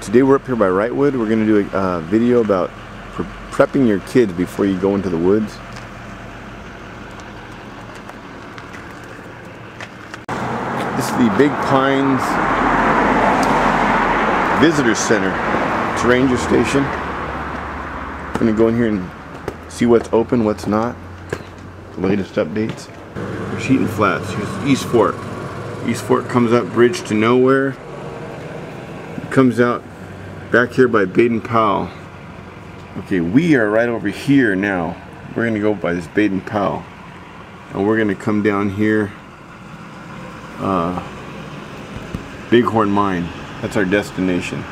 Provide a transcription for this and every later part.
Today we're up here by Wrightwood. We're going to do a video about prepping your kids before you go into the woods. This is the Big Pines Visitor Center. It's a ranger station. I'm going to go in here and see what's open, what's not. The latest updates. There's Heaton Flats. Here's East Fork. East Fork comes up Bridge to Nowhere. It comes out back here by Baden-Powell. Okay, we are right over here now. We're going to go by this Baden-Powell. And we're going to come down here. Bighorn Mine. That's our destination.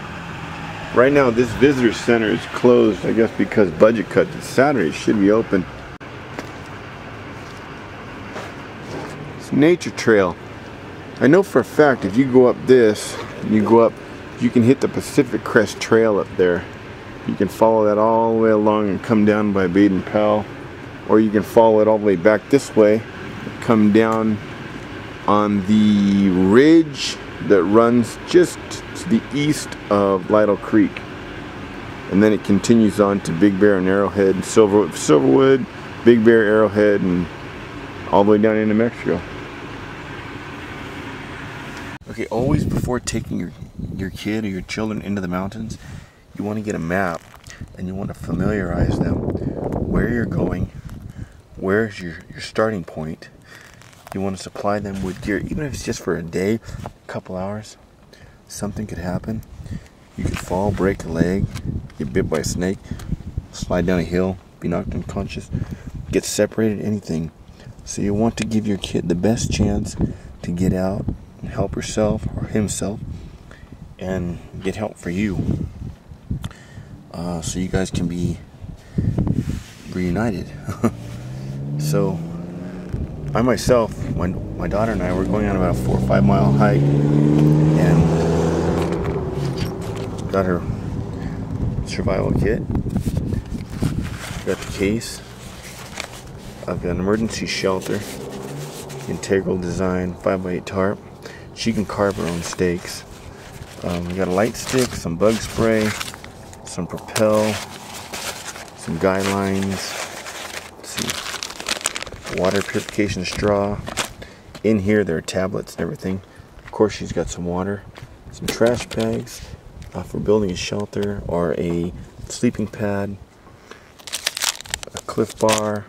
Right now this visitor center is closed, I guess because budget cuts. It's Saturday. It should be open. It's a nature trail. I know for a fact if you go up this, you go up, you can hit the Pacific Crest Trail up there. You can follow that all the way along and come down by Baden-Powell, or you can follow it all the way back this way, come down on the ridge that runs just to the east of Lytle Creek, and then it continues on to Big Bear and Arrowhead, Silverwood, Big Bear, Arrowhead, and all the way down into Mexico. Okay, always before taking your kid or your children into the mountains, you want to get a map and you want to familiarize them where you're going, where's your starting point. You want to supply them with gear, even if it's just for a day, a couple hours. Something could happen. You could fall, break a leg, get bit by a snake, slide down a hill, be knocked unconscious, get separated, anything. So you want to give your kid the best chance to get out and help herself or himself and get help for you. So you guys can be reunited. So I myself, my daughter and I were going on about a 4 or 5 mile hike and got her survival kit, got the case, I've got an emergency shelter, integral design 5x8 tarp. She can carve her own stakes. We got a light stick, some bug spray, some Propel, some guidelines, let's see, water purification straw. In here there are tablets and everything. Of course she's got some water, some trash bags for building a shelter or a sleeping pad, a Cliff Bar,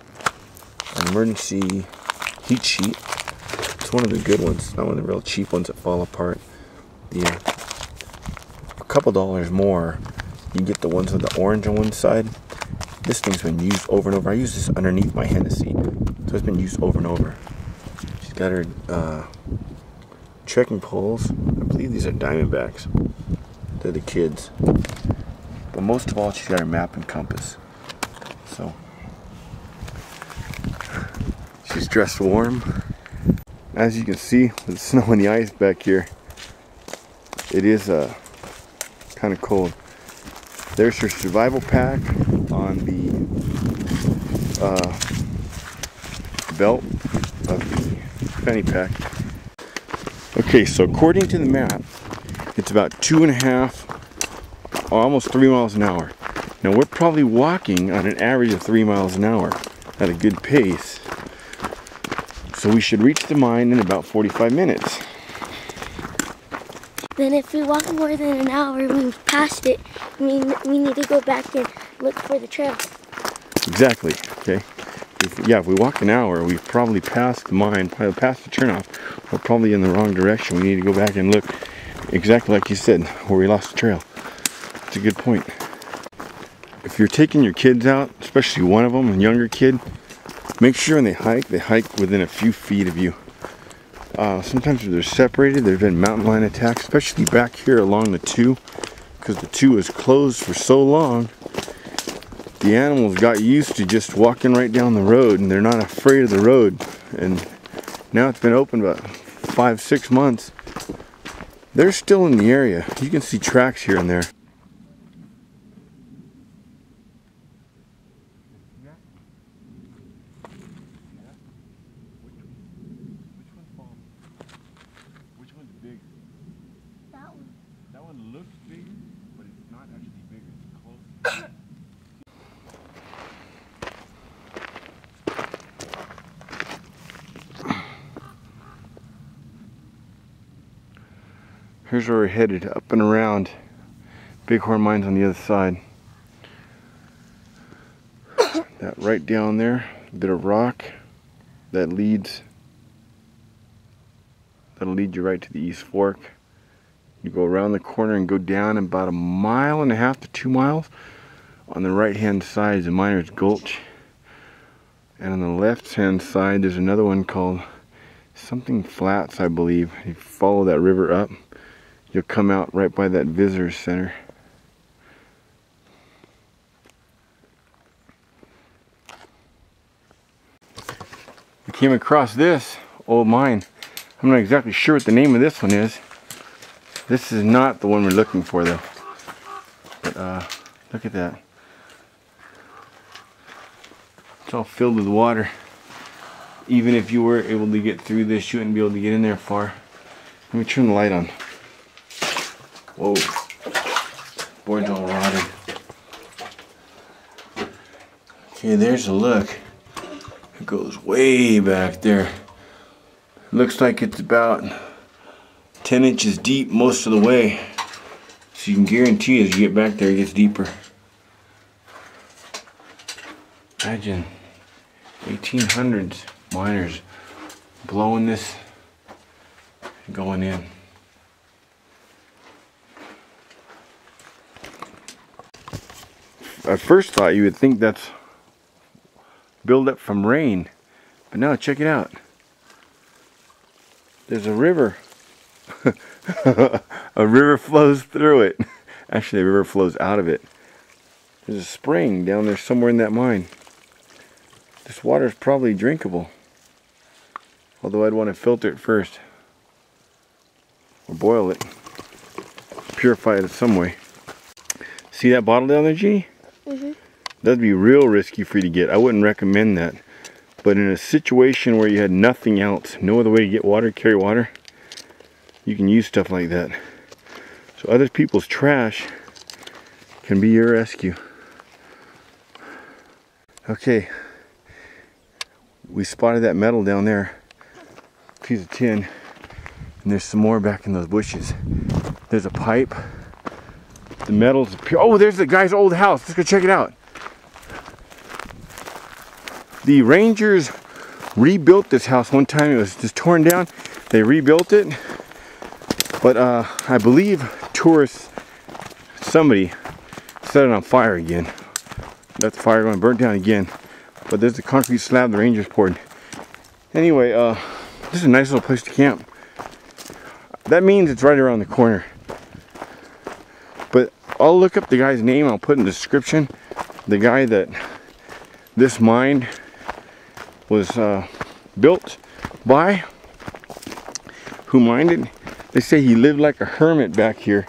an emergency heat sheet. It's one of the good ones, not one of the real cheap ones that fall apart. A couple dollars more, you get the ones with the orange on one side. This thing's been used over and over. I use this underneath my Hennessy, so it's been used over and over. She's got her trekking poles. I believe these are Diamondbacks. They're the kids. But most of all, she's got her map and compass. So she's dressed warm. As you can see, with the snow and the ice back here, it is kind of cold. There's her survival pack on the belt of the fanny pack. Okay, so according to the map, it's about 2.5, almost 3 miles an hour. Now we're probably walking on an average of 3 miles an hour at a good pace. So we should reach the mine in about 45 minutes. Then if we walk more than an hour, we've passed it, we need to go back and look for the trail. Exactly, okay. If we walk an hour, we've probably passed the mine, probably passed the turnoff. We're probably in the wrong direction. We need to go back and look exactly like you said, where we lost the trail. That's a good point. If you're taking your kids out, especially one of them, a younger kid, make sure when they hike within a few feet of you. Sometimes if they're separated, there have been mountain lion attacks, especially back here along the 2, because the 2 is closed for so long. The animals got used to just walking right down the road, and they're not afraid of the road. And now it's been open about 5-6 months. They're still in the area. You can see tracks here and there. That one. That one looks bigger, but Here's where we're headed, up and around. Bighorn Mine's on the other side. That right down there, a bit of rock that leads, that'll lead you right to the East Fork. You go around the corner and go down about 1.5 miles to 2 miles. On the right hand side is the Miner's Gulch. And on the left hand side there's another one called something Flats, I believe. You follow that river up, you'll come out right by that visitor center. We came across this old mine. I'm not exactly sure what the name of this one is. This is not the one we're looking for though. But look at that. It's all filled with water. Even if you were able to get through this, you wouldn't be able to get in there far. Let me turn the light on. Whoa. Board's all rotted. Okay, there's a look. It goes way back there. Looks like it's about 10 inches deep most of the way. So you can guarantee as you get back there it gets deeper. Imagine 1800s miners blowing this and going in. At first thought you would think that's buildup from rain, but no, check it out. There's a river. A river flows through it. Actually, the river flows out of it. There's a spring down there somewhere in that mine. This water is probably drinkable. Although I'd want to filter it first. Or boil it. Purify it some way. See that bottle down there, Jeannie? Mm-hmm. That'd be real risky for you to get. I wouldn't recommend that. But in a situation where you had nothing else, no other way to get water, carry water, you can use stuff like that. So other people's trash can be your rescue. Okay. We spotted that metal down there. Piece of tin. And there's some more back in those bushes. There's a pipe. The metal's pure. Oh, there's the guy's old house. Let's go check it out. The Rangers rebuilt this house one time. It was just torn down. They rebuilt it. But I believe tourists, somebody set it on fire again. Let the fire go and burn down again. But there's the concrete slab the Rangers poured. Anyway, this is a nice little place to camp. That means it's right around the corner. But I'll look up the guy's name. I'll put in the description. The guy that this mine was built by, who mined it. They say he lived like a hermit back here.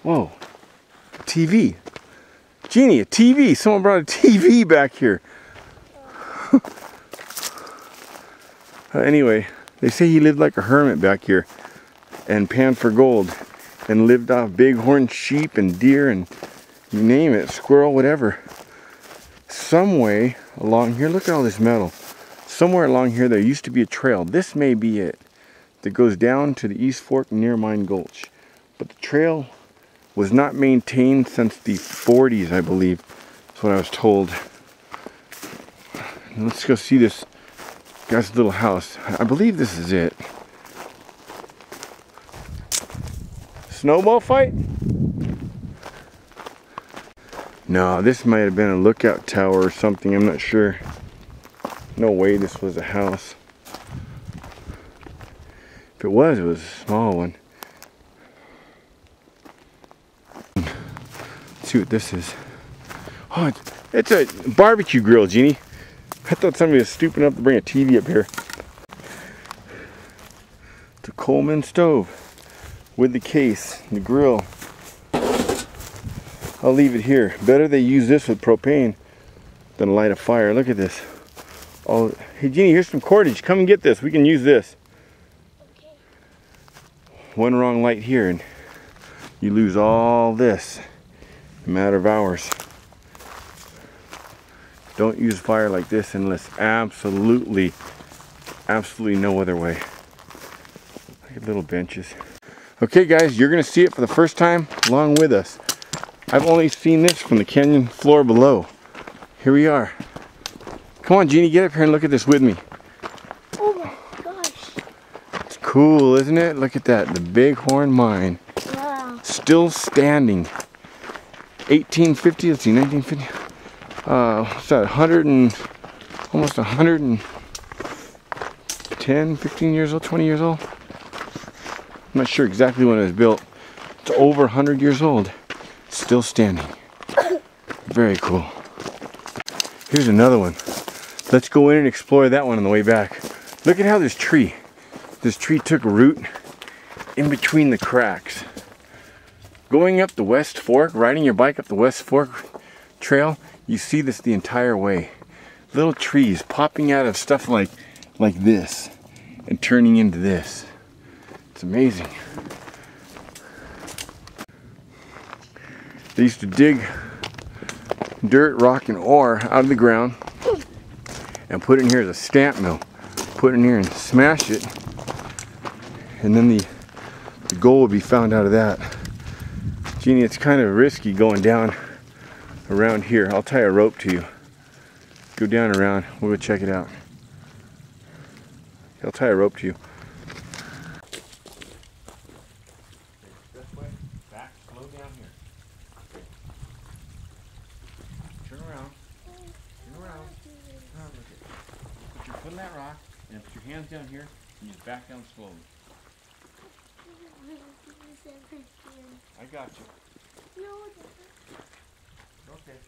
Whoa, TV. Jeannie, a TV. Someone brought a TV back here. Anyway, they say he lived like a hermit back here and panned for gold and lived off bighorn sheep and deer and you name it, squirrel, whatever. Some way along here, look at all this metal. Somewhere along here there used to be a trail. This may be it. That goes down to the East Fork near Mine Gulch. But the trail was not maintained since the 40s, I believe. That's what I was told. Let's go see this guy's little house. I believe this is it. Snowball fight? No, this might have been a lookout tower or something. I'm not sure. No way this was a house. If it was a small one. Let's see what this is. Oh, it's a barbecue grill, Jeannie. I thought somebody was stupid enough to bring a TV up here. It's a Coleman stove with the case, the grill. I'll leave it here. Better they use this with propane than light a fire. Look at this. Oh, hey Jeannie, here's some cordage. Come and get this. We can use this. Okay. One wrong light here and you lose all this in a matter of hours. Don't use fire like this unless absolutely no other way. Look at little benches. Okay guys, you're gonna see it for the first time along with us. I've only seen this from the canyon floor below. Here we are. Come on Jeannie, get up here and look at this with me. Oh my gosh. It's cool, isn't it? Look at that, the Bighorn Mine. Wow. Still standing. 1850, let's see, 1950. What's that, 100 and, almost 110, 15 years old, 20 years old? I'm not sure exactly when it was built. It's over 100 years old. Still standing. Very cool. Here's another one. Let's go in and explore that one on the way back. Look at how this tree took root in between the cracks. Going up the West Fork, riding your bike up the West Fork trail, you see this the entire way. Little trees popping out of stuff like this and turning into this. It's amazing. They used to dig dirt, rock, and ore out of the ground and put it in here as a stamp mill. Put it in here and smash it, and then the gold would be found out of that. Jeannie, it's kind of risky going down around here. I'll tie a rope to you. Go down around. We'll go check it out. I'll tie a rope to you. This way, back, slow down here. Turn around. Turn around. Look at. Put your foot in that rock, and put your hands down here, and you back down slowly. I got you. No, Okay.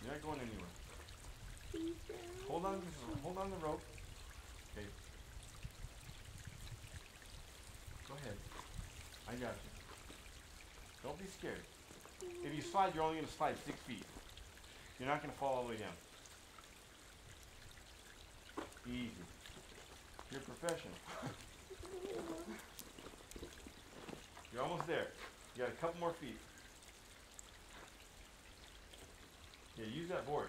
You're not going anywhere. Hold on the rope. Okay. Go ahead. I got you. Don't be scared. If you slide, you're only going to slide 6 feet. You're not going to fall all the way down. Easy. You're a professional. You're almost there. You got a couple more feet. Yeah, use that board.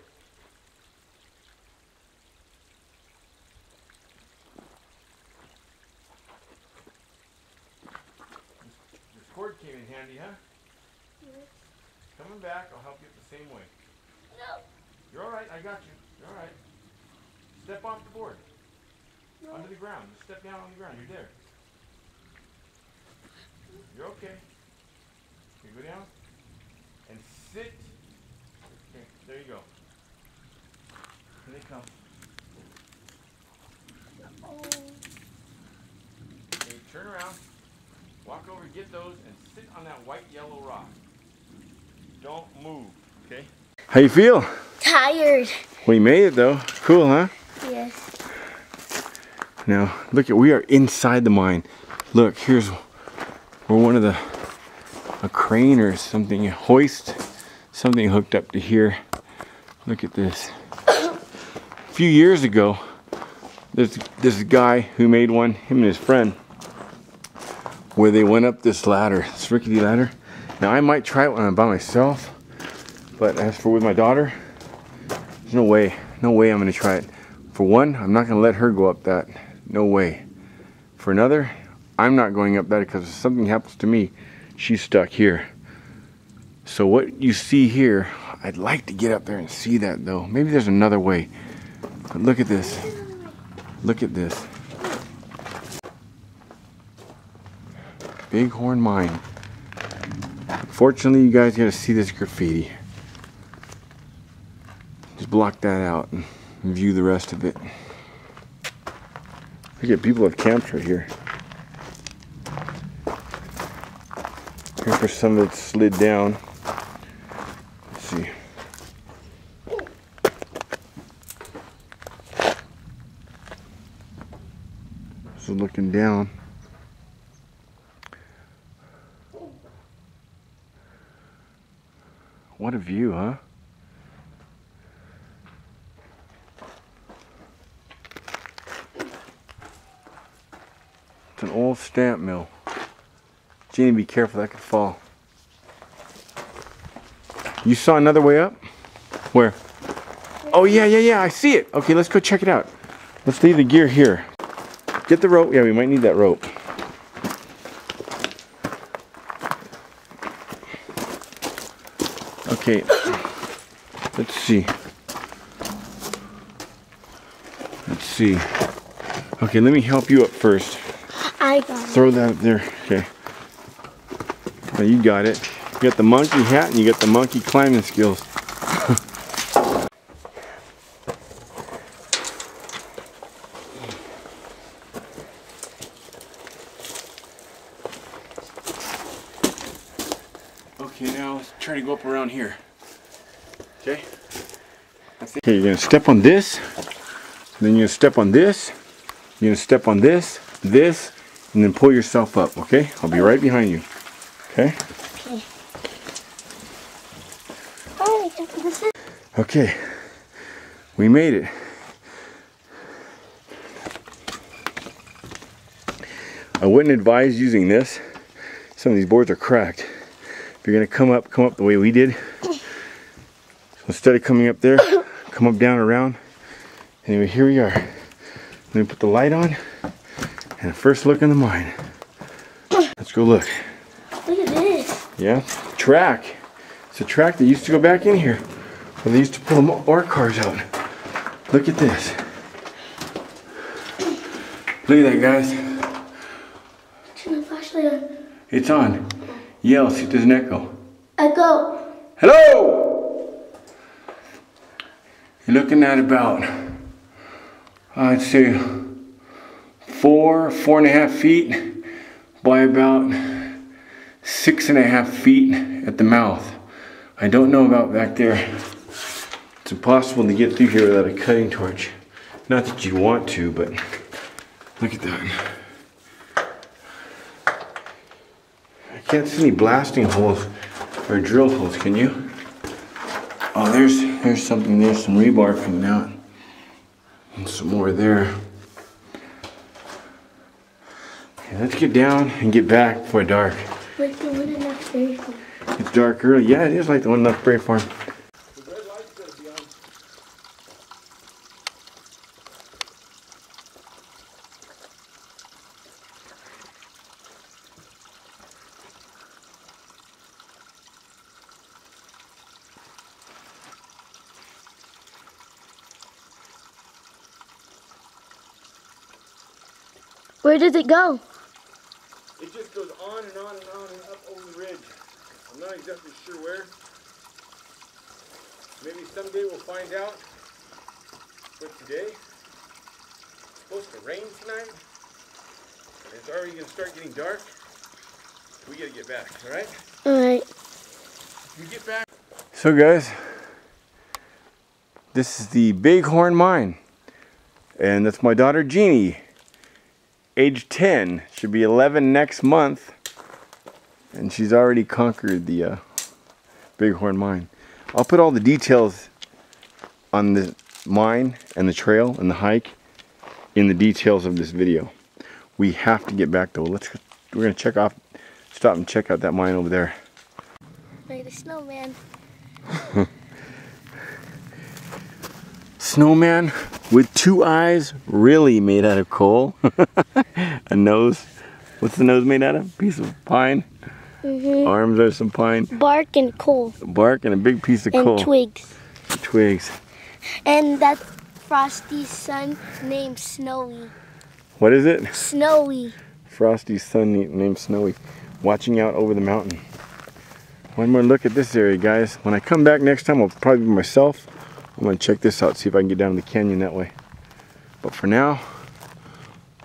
This cord came in handy, huh? Yes. Coming back, I'll help you the same way. No. You're alright, I got you. You're alright. Step off the board. No. Onto the ground. Just step down on the ground. You're there. You're okay. Okay, go down and sit. Okay, there you go. Here they come. Okay, turn around. Walk over, get those, and sit on that white yellow rock. Don't move, okay? How you feel? Tired. We made it though. Cool, huh? Yes. Now, look, we are inside the mine. Look, here's where one of a crane or something, a hoist, something hooked up to here. Look at this. A few years ago, there's this guy who made one, him and his friend, where they went up this ladder, this rickety ladder. Now I might try it when I'm by myself, but as for with my daughter, there's no way I'm gonna try it. For one, I'm not gonna let her go up that, no way. For another, I'm not going up that because if something happens to me, she's stuck here. So what you see here, I'd like to get up there and see that though. Maybe there's another way. But look at this. Look at this. Bighorn Mine. Fortunately, you guys gotta see this graffiti. Just block that out and view the rest of it. Look at people have camped right here. Here's where some of it slid down. Let's see. So looking down. What a view, huh? It's an old stamp mill. Jeannie, be careful, that could fall. You saw another way up? Where? Oh yeah, I see it. Okay, let's go check it out. Let's leave the gear here. Get the rope. Yeah, we might need that rope. Okay, let's see. Let's see. Okay, let me help you up first. I got it. Throw that there. Okay. Oh, you got it. You got the monkey hat and you got the monkey climbing skills. Okay, now let's try to go up around here. Okay? Okay, you're gonna step on this, then you're gonna step on this, you're gonna step on this, this, and then pull yourself up, okay? I'll be right behind you. Okay? Okay. Okay. We made it. I wouldn't advise using this. Some of these boards are cracked. If you're gonna come up the way we did. So instead of coming up there, come up, down, around. Anyway, here we are. Let me put the light on and a first look in the mine. Let's go look. Look at this. Yeah, track. It's a track that used to go back in here where they used to pull the ore cars out. Look at this. Look at that, guys. Turn the flashlight on. It's on. Yell, see if there's an echo. Echo. Hello! You're looking at about, I'd say, 4.5 feet by about 6.5 feet at the mouth. I don't know about back there. It's impossible to get through here without a cutting torch. Not that you want to, but look at that. I can't see any blasting holes or drill holes, can you? Oh, there's something there, some rebar coming out. And some more there. Okay, let's get down and get back before dark. Like the one in that berry farm. It's dark early. Yeah, it is like the one in the berry farm. The red light's gonna be on. Where does it go? It just goes on and on and on and up over the ridge. I'm not exactly sure where. Maybe someday we'll find out. But today, it's supposed to rain tonight. And it's already going to start getting dark. We got to get back, alright? Alright. You get back. So guys, this is the Bighorn Mine. And that's my daughter Jeannie. Age 10. Should be 11 next month. And she's already conquered the Bighorn Mine. I'll put all the details on the mine and the trail and the hike in the details of this video. We have to get back though. We're gonna stop and check out that mine over there. Like the snowman. Snowman with two eyes, really made out of coal. A nose. What's the nose made out of? Piece of pine. Arms are some pine. Bark and coal. Bark and a big piece of coal. And twigs. Twigs. And that's Frosty's son named Snowy. What is it? Snowy. Frosty's son named Snowy. Watching out over the mountain. One more look at this area, guys. When I come back next time, I'll probably be myself. I'm going to check this out, see if I can get down to the canyon that way. But for now,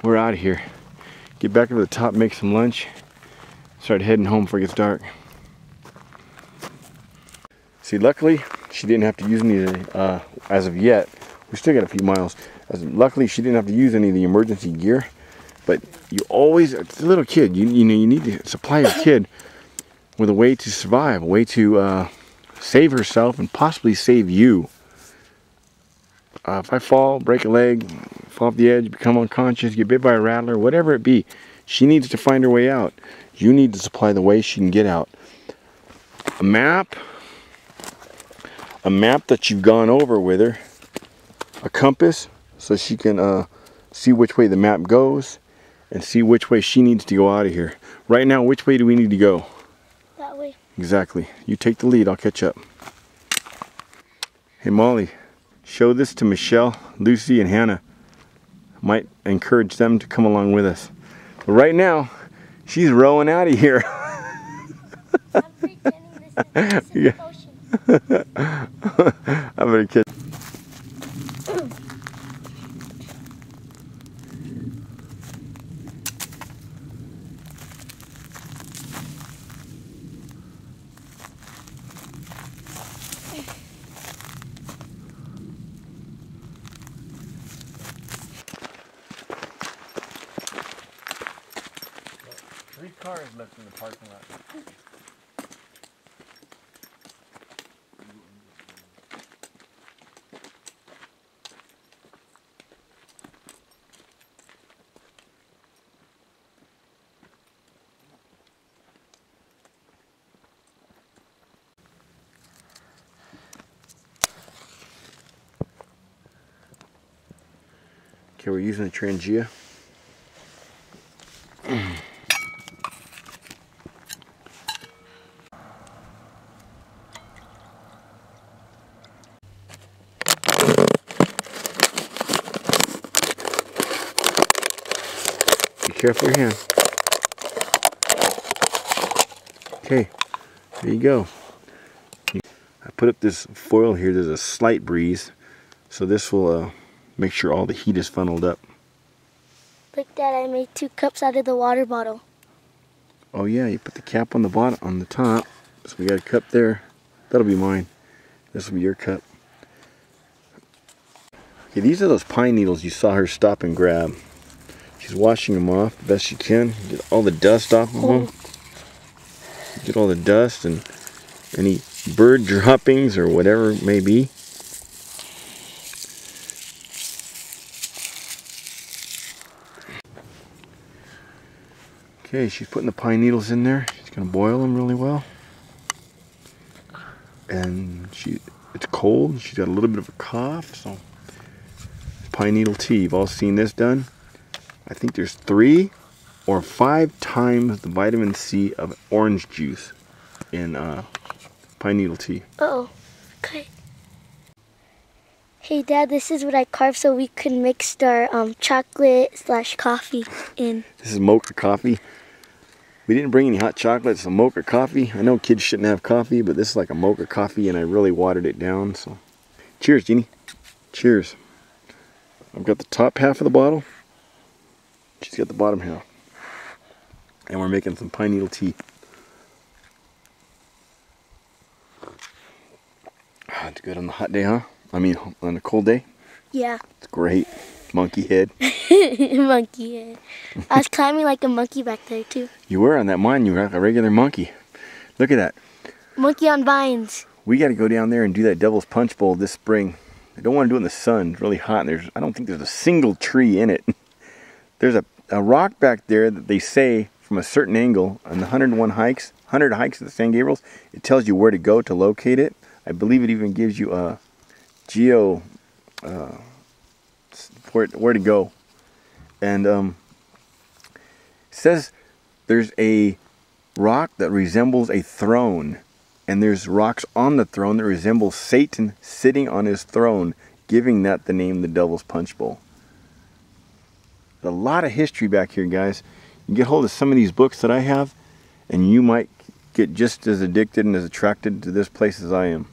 we're out of here. Get back to the top, make some lunch. Start heading home before it gets dark. See, luckily, she didn't have to use any of the, as of yet. We still got a few miles. Luckily, she didn't have to use any of the emergency gear. But you always, it's a little kid, you know, you need to supply your kid with a way to survive, a way to save herself and possibly save you. If I fall, break a leg, fall off the edge, become unconscious, get bit by a rattler, whatever it be, she needs to find her way out. You need to supply the way she can get out. A map that you've gone over with her, a compass so she can see which way the map goes and see which way she needs to go out of here. Right now, which way do we need to go? That that way. Exactly. You take the lead, I'll catch up. Hey Molly, show this to Michelle, Lucy, and Hannah. Might encourage them to come along with us. But right now, she's rowing out of here. I'm pretending this is the ocean. I'm gonna catch. 3 cars left in the parking lot. Okay, we're using a Trangia. Be careful your hand. Okay, there you go. I put up this foil here. There's a slight breeze, so this will make sure all the heat is funneled up. Look, Dad, I made 2 cups out of the water bottle. Oh yeah, you put the cap on the bottom, on the top. So we got a cup there. That'll be mine. This will be your cup. Okay, these are those pine needles you saw her stop and grab. She's washing them off the best she can. Get all the dust off of them. Get all the dust and any bird droppings or whatever it may be. Okay, she's putting the pine needles in there. She's gonna boil them really well. And it's cold. She's got a little bit of a cough, so pine needle tea. You've all seen this done. I think there's 3 or 5 times the vitamin C of orange juice in pine needle tea. Uh-oh. Okay. Hey, Dad, this is what I carved so we could mix our chocolate/coffee in. This is mocha coffee. We didn't bring any hot chocolate, so mocha coffee. I know kids shouldn't have coffee, but this is like a mocha coffee, and I really watered it down. So, cheers, Jeannie. Cheers. I've got the top half of the bottle. She's got the bottom half. And we're making some pine needle tea. It's good on the hot day, huh? I mean, on a cold day? Yeah. It's great. Monkey head. Monkey head. I was climbing like a monkey back there, too. You were on that mine. You were like a regular monkey. Look at that. Monkey on vines. We got to go down there and do that Devil's Punch Bowl this spring. I don't want to do it in the sun. It's really hot. And I don't think there's a single tree in it. There's a rock back there that they say from a certain angle on the 100 hikes at the San Gabriel's, it tells you where to go to locate it. I believe it even gives you a where to go. And it says there's a rock that resembles a throne, and there's rocks on the throne that resemble Satan sitting on his throne, giving that the name the Devil's Punch Bowl. There's a lot of history back here, guys. You get hold of some of these books that I have, and you might get just as addicted and as attracted to this place as I am.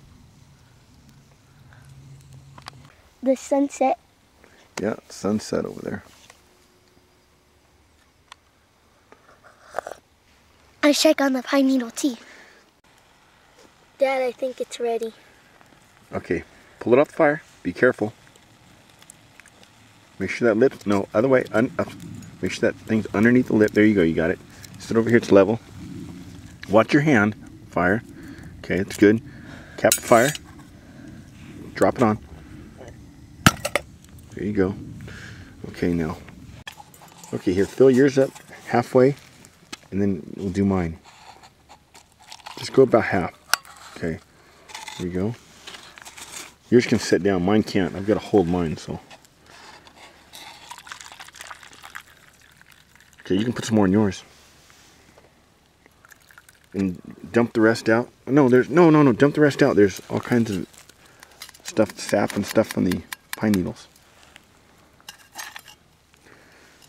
The sunset. Yeah, sunset over there. Let's check on the pine needle tea. Dad, I think it's ready. Okay, pull it off the fire. Be careful. Make sure that lip, no, other way. Make sure that thing's underneath the lip. There you go, you got it. Sit over here, it's level. Watch your hand. Fire. Okay, it's good. Cap the fire. Drop it on. There you go. Okay, now. Okay, here, fill yours up halfway, and then we'll do mine. Just go about half. Okay, there you go. Yours can sit down, mine can't. I've got to hold mine, so. Okay, you can put some more in yours. and dump the rest out. No, dump the rest out. There's all kinds of stuff, sap and stuff on the pine needles.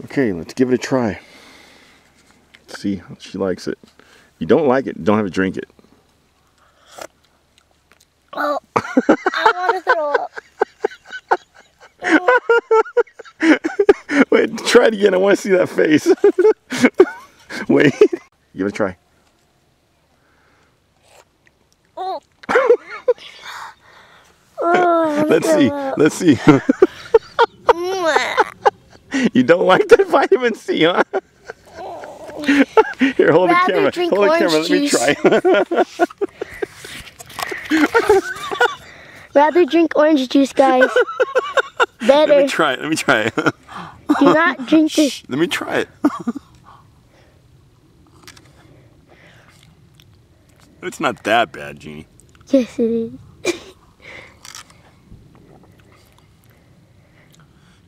Okay, let's give it a try. Let's see how she likes it. If you don't like it, don't have to drink it. Oh, I want to throw up. Wait, try it again. I want to see that face. Wait, give it a try. Oh. Oh, let's see. Let's see. You don't like that vitamin C, huh? Here, hold the camera. Hold the camera. Let me try. Rather drink orange juice, guys. Better. Let me try it. Let me try it. Do not drink this. Let me try it. It's not that bad, Jeannie. Yes, it is.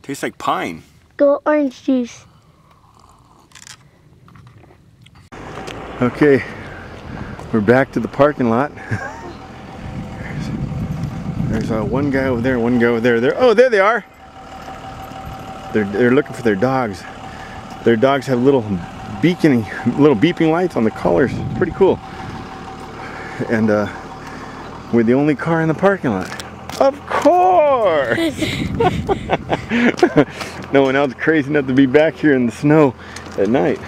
Tastes like pine. Go orange juice. Okay, we're back to the parking lot. There's one guy over there, one guy over there. Oh, there they are. They're looking for their dogs. Their dogs have little beeping lights on the collars. It's pretty cool. And we're the only car in the parking lot. Of course! No one else crazy enough to be back here in the snow at night.